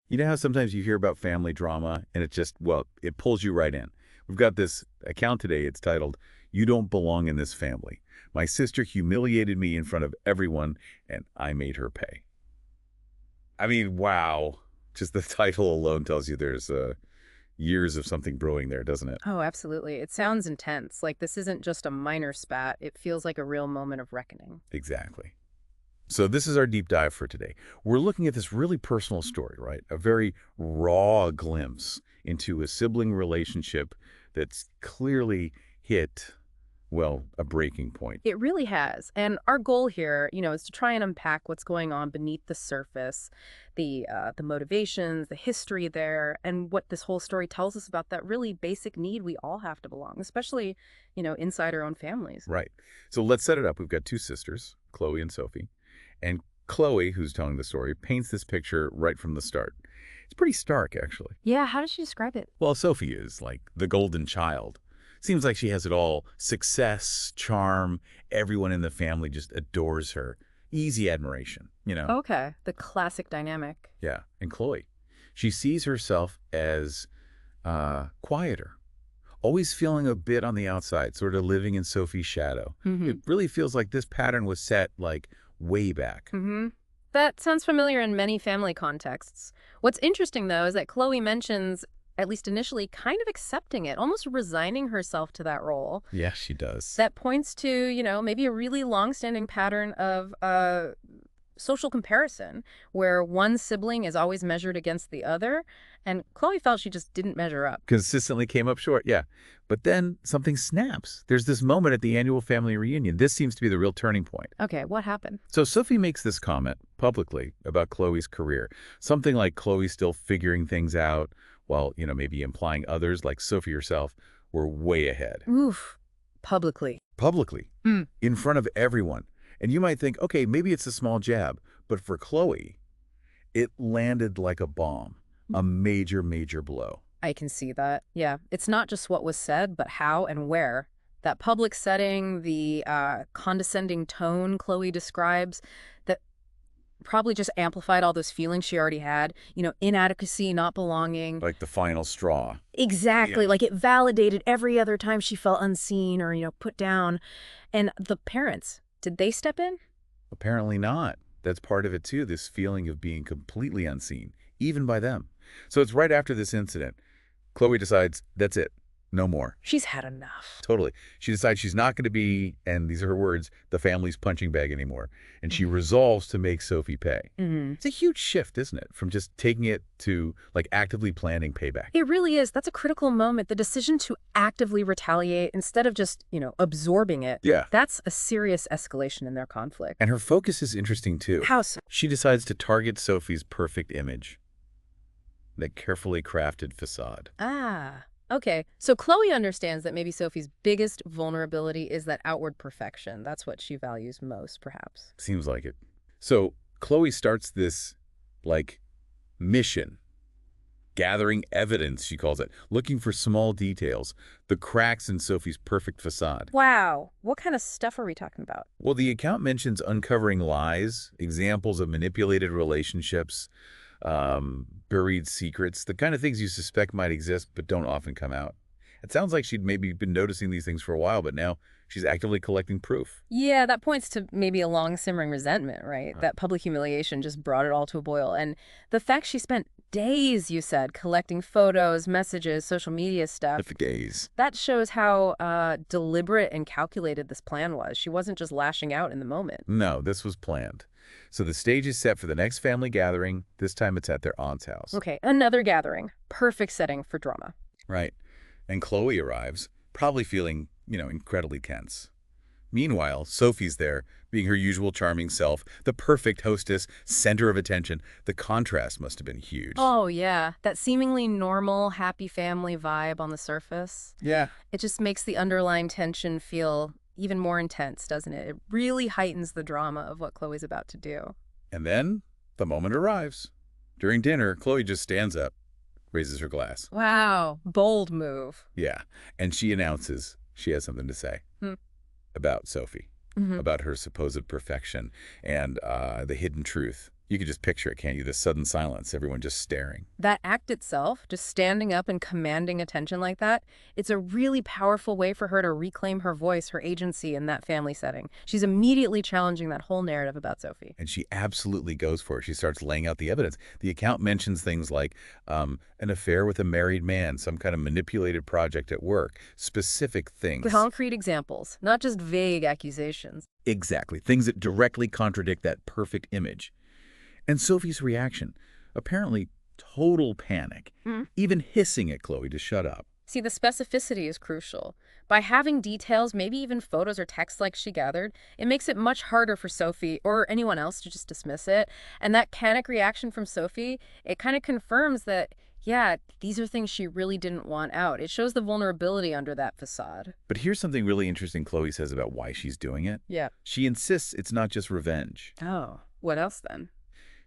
You know how sometimes you hear about family drama and it just, well, it pulls you right in. We've got this account today. It's titled, "You Don't Belong in This Family. My sister humiliated me in front of everyone and I made her pay." I mean, wow. Just the title alone tells you there's years of something brewing there, doesn't it? Oh, absolutely. It sounds intense. Like this isn't just a minor spat. It feels like a real moment of reckoning. Exactly. So this is our deep dive for today. We're looking at this really personal story, right? A very raw glimpse into a sibling relationship that's clearly hit, well, a breaking point. It really has. And our goal here, is to try and unpack what's going on beneath the surface, the motivations, the history there, and what this whole story tells us about that really basic need we all have to belong, especially, inside our own families. Right. So let's set it up. We've got two sisters, Chloe and Sophie. And Chloe, who's telling the story, paints this picture right from the start. It's pretty stark, actually. Yeah, how does she describe it? Well, Sophie is like the golden child. Seems like she has it all. Success, charm, everyone in the family just adores her. Easy admiration, you know? Okay, the classic dynamic. Yeah. And Chloe, she sees herself as quieter, always feeling a bit on the outside, sort of living in Sophie's shadow. It really feels like this pattern was set like way back. That sounds familiar in many family contexts. What's interesting, though, is that Chloe mentions, at least initially, kind of accepting it, almost resigning herself to that role. Yeah, she does. That points to, maybe a really long-standing pattern of social comparison, where one sibling is always measured against the other, and Chloe felt she just didn't measure up. Consistently came up short, yeah. But then something snaps. There's this moment at the annual family reunion. This seems to be the real turning point. Okay, what happened? So Sophie makes this comment publicly about Chloe's career. Something like Chloe's still figuring things out, while, maybe implying others, like Sophie herself, were way ahead. Oof, publicly. Publicly, in front of everyone. And you might think, okay, maybe it's a small jab. But for Chloe, it landed like a bomb, a major, major blow. I can see that. Yeah. It's not just what was said, but how and where. That public setting, the condescending tone Chloe describes, that probably just amplified all those feelings she already had. Inadequacy, not belonging. Like the final straw. Exactly. Yeah. Like it validated every other time she felt unseen or, put down. And the parents, did they step in? Apparently not. That's part of it too, this feeling of being completely unseen, even by them. So it's right after this incident. Chloe decides, that's it. No more. She's had enough. Totally. She decides she's not going to be, and these are her words, the family's punching bag anymore. And she resolves to make Sophie pay. It's a huge shift, isn't it? From just taking it to like actively planning payback. It really is. That's a critical moment. The decision to actively retaliate instead of just, absorbing it. Yeah. That's a serious escalation in their conflict. And her focus is interesting too. How so? She decides to target Sophie's perfect image, that carefully crafted facade. Ah, okay. So Chloe understands that maybe Sophie's biggest vulnerability is that outward perfection. That's what she values most, perhaps. Seems like it. So Chloe starts this, like, mission. Gathering evidence, she calls it. Looking for small details. The cracks in Sophie's perfect facade. Wow. What kind of stuff are we talking about? Well, the account mentions uncovering lies, examples of manipulated relationships, buried secrets, the kind of things you suspect might exist but don't often come out. It sounds like she'd maybe been noticing these things for a while, but now she's actively collecting proof. Yeah, that points to maybe a long simmering resentment, right? That public humiliation just brought it all to a boil. And the fact she spent days, you said, collecting photos, messages, social media stuff. For days. That shows how deliberate and calculated this plan was. She wasn't just lashing out in the moment. No, this was planned. So the stage is set for the next family gathering. This time it's at their aunt's house. Okay, another gathering. Perfect setting for drama. Right. And Chloe arrives, probably feeling, incredibly tense. Meanwhile, Sophie's there, being her usual charming self, the perfect hostess, center of attention. The contrast must have been huge. Oh, yeah. That seemingly normal, happy family vibe on the surface. Yeah. It just makes the underlying tension feel even more intense, doesn't it? It really heightens the drama of what Chloe's about to do. And then the moment arrives. During dinner, Chloe just stands up, raises her glass. Wow. Bold move. Yeah. And she announces she has something to say about Sophie, about her supposed perfection and the hidden truth You could just picture it, can't you? The sudden silence, everyone just staring. That act itself, just standing up and commanding attention like that, it's a really powerful way for her to reclaim her voice, her agency in that family setting. She's immediately challenging that whole narrative about Sophie. And she absolutely goes for it. She starts laying out the evidence. The account mentions things like an affair with a married man, some kind of manipulated project at work, specific things. Concrete examples, not just vague accusations. Exactly. Things that directly contradict that perfect image. And Sophie's reaction, apparently total panic, even hissing at Chloe to shut up. See, the specificity is crucial. By having details, maybe even photos or text like she gathered, it makes it much harder for Sophie or anyone else to just dismiss it. And that panic reaction from Sophie, it kind of confirms that, yeah, these are things she really didn't want out. It shows the vulnerability under that facade. But here's something really interesting Chloe says about why she's doing it. Yeah. She insists it's not just revenge. Oh, what else then?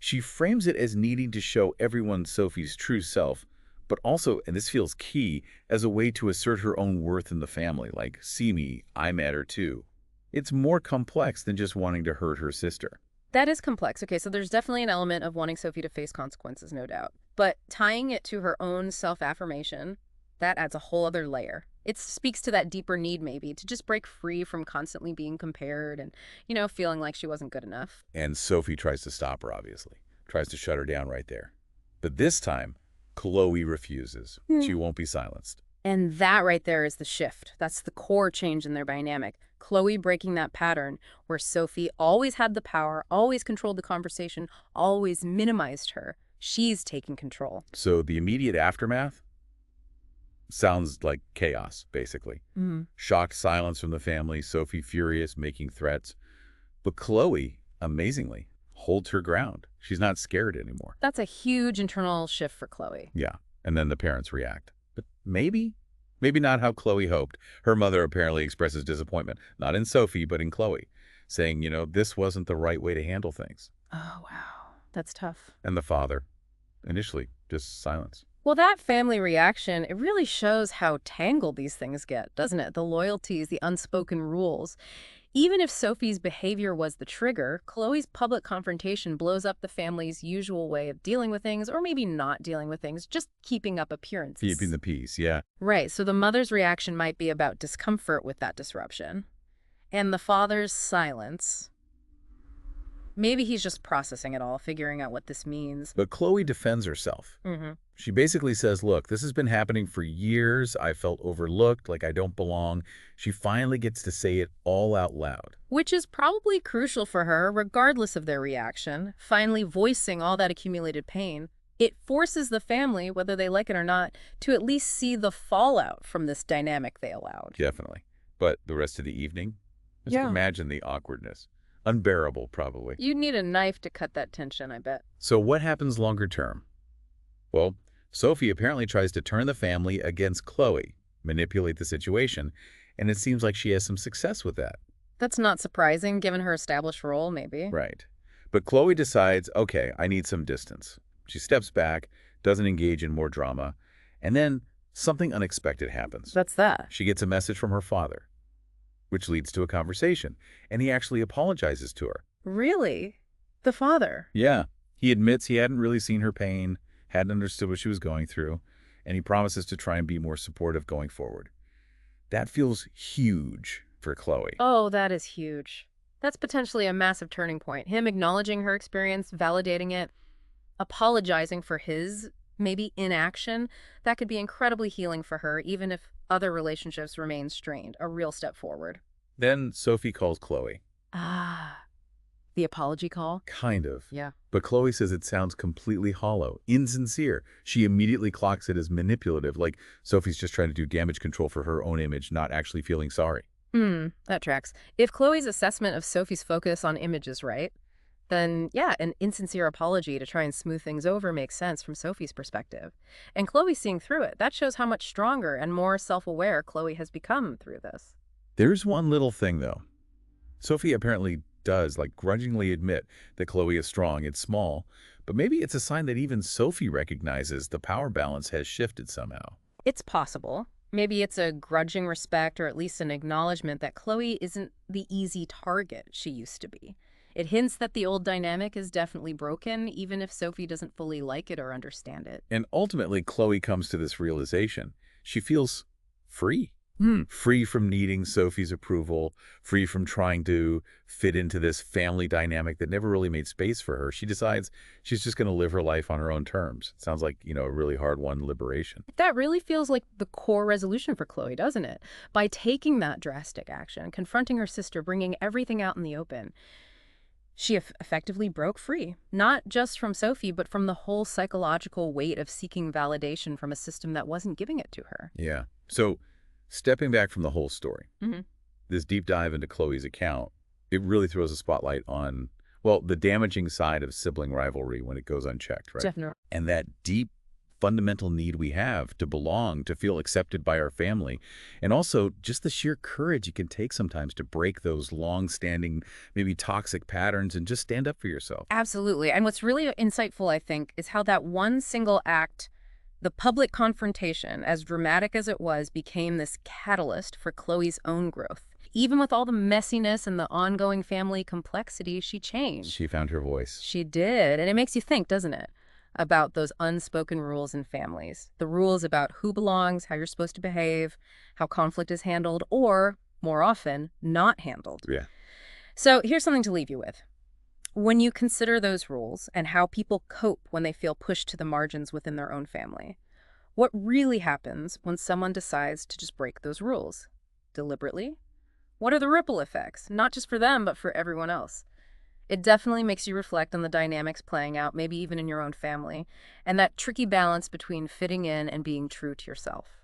She frames it as needing to show everyone Sophie's true self, but also, and this feels key, as a way to assert her own worth in the family, like, see me, I matter too. It's more complex than just wanting to hurt her sister. That is complex. Okay, so there's definitely an element of wanting Sophie to face consequences, no doubt. But tying it to her own self-affirmation, that adds a whole other layer. It speaks to that deeper need, maybe, to just break free from constantly being compared and, feeling like she wasn't good enough. And Sophie tries to stop her, obviously. Tries to shut her down right there. But this time, Chloe refuses. She won't be silenced. And that right there is the shift. That's the core change in their dynamic. Chloe breaking that pattern where Sophie always had the power, always controlled the conversation, always minimized her. She's taking control. So the immediate aftermath sounds like chaos, basically. Shocked silence from the family, Sophie furious, making threats. But Chloe, amazingly, holds her ground. She's not scared anymore. That's a huge internal shift for Chloe. Yeah, and then the parents react. But maybe not how Chloe hoped. Her mother apparently expresses disappointment, not in Sophie, but in Chloe, saying, this wasn't the right way to handle things. Oh, wow. That's tough. And the father, initially, just silence. Well, that family reaction, it really shows how tangled these things get, doesn't it? The loyalties, the unspoken rules. Even if Sophie's behavior was the trigger, Chloe's public confrontation blows up the family's usual way of dealing with things, or maybe not dealing with things, just keeping up appearances. Keeping the peace, yeah. Right, so the mother's reaction might be about discomfort with that disruption. And the father's silence. Maybe he's just processing it all, figuring out what this means. But Chloe defends herself. She basically says, look, this has been happening for years. I felt overlooked, like I don't belong. She finally gets to say it all out loud. Which is probably crucial for her, regardless of their reaction, finally voicing all that accumulated pain. It forces the family, whether they like it or not, to at least see the fallout from this dynamic they allowed. Definitely. But the rest of the evening? Just imagine the awkwardness. Unbearable, probably. You'd need a knife to cut that tension, I bet. So what happens longer term? Well, Sophie apparently tries to turn the family against Chloe, manipulate the situation, and it seems like she has some success with that. That's not surprising, given her established role, maybe. Right. But Chloe decides, okay, I need some distance. She steps back, doesn't engage in more drama, and then something unexpected happens. That's that. She gets a message from her father, which leads to a conversation, and he actually apologizes to her. Really? The father? Yeah. He admits he hadn't really seen her pain, hadn't understood what she was going through, and he promises to try and be more supportive going forward. That feels huge for Chloe. Oh, that is huge. That's potentially a massive turning point. Him acknowledging her experience, validating it, apologizing for his, maybe, inaction. That could be incredibly healing for her, even if other relationships remain strained. A real step forward. Then Sophie calls Chloe. The apology call? Kind of. Yeah. But Chloe says it sounds completely hollow, insincere. She immediately clocks it as manipulative, like Sophie's just trying to do damage control for her own image, not actually feeling sorry. That tracks. If Chloe's assessment of Sophie's focus on image is right, then yeah, an insincere apology to try and smooth things over makes sense from Sophie's perspective. And Chloe's seeing through it. That shows how much stronger and more self-aware Chloe has become through this. There's one little thing, though. Sophie apparently does, grudgingly admit that Chloe is strong. It's small, but maybe it's a sign that even Sophie recognizes the power balance has shifted somehow. It's possible. Maybe it's a grudging respect or at least an acknowledgement that Chloe isn't the easy target she used to be. It hints that the old dynamic is definitely broken, even if Sophie doesn't fully like it or understand it. And ultimately, Chloe comes to this realization. She feels free. Hmm. Free from needing Sophie's approval, free from trying to fit into this family dynamic that never really made space for her. She decides she's just going to live her life on her own terms. It sounds like, a really hard-won liberation. That really feels like the core resolution for Chloe, doesn't it? By taking that drastic action, confronting her sister, bringing everything out in the open, she effectively broke free, not just from Sophie, but from the whole psychological weight of seeking validation from a system that wasn't giving it to her. Yeah. So stepping back from the whole story, Mm-hmm. this deep dive into Chloe's account, it really throws a spotlight on, well, the damaging side of sibling rivalry when it goes unchecked, right? Definitely. And that deep fundamental need we have to belong, to feel accepted by our family, and also just the sheer courage you can take sometimes to break those long-standing, maybe toxic patterns and just stand up for yourself. Absolutely. And what's really insightful, I think, is how that one single act, the public confrontation, as dramatic as it was, became this catalyst for Chloe's own growth. Even with all the messiness and the ongoing family complexity, she changed. She found her voice. She did. And it makes you think, doesn't it, about those unspoken rules in families. The rules about who belongs, how you're supposed to behave, how conflict is handled, or, more often, not handled. Yeah. So here's something to leave you with. When you consider those rules and how people cope when they feel pushed to the margins within their own family, what really happens when someone decides to just break those rules? Deliberately? What are the ripple effects? Not just for them, but for everyone else. It definitely makes you reflect on the dynamics playing out, maybe even in your own family, and that tricky balance between fitting in and being true to yourself.